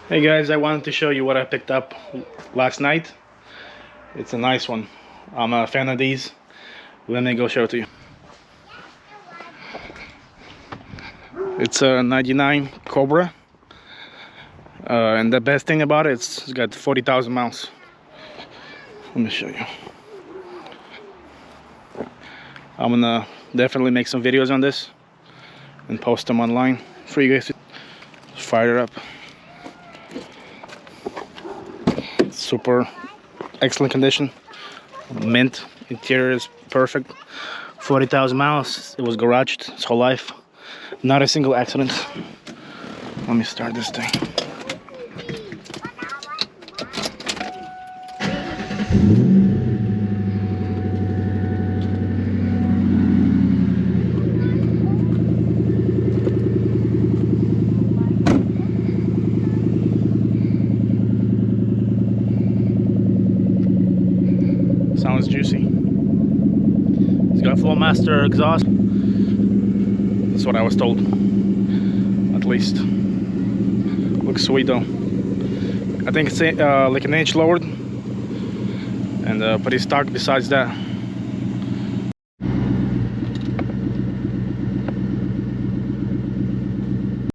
Hey guys, I wanted to show you what I picked up last night. It's a nice one. I'm a fan of these. Let me go show it to you. It's a 99 Cobra. And the best thing about it, it's got 40,000 miles. Let me show you. I'm gonna definitely make some videos on this and post them online for you guys to fire it up. Super excellent condition. Mint. Interior is perfect. 40,000 miles. It was garaged its whole life. Not a single accident. Let me start this thing. Sounds juicy. It's got Flowmaster exhaust. That's what I was told. At least. Looks sweet though. I think it's like an inch lowered. And pretty stock besides that.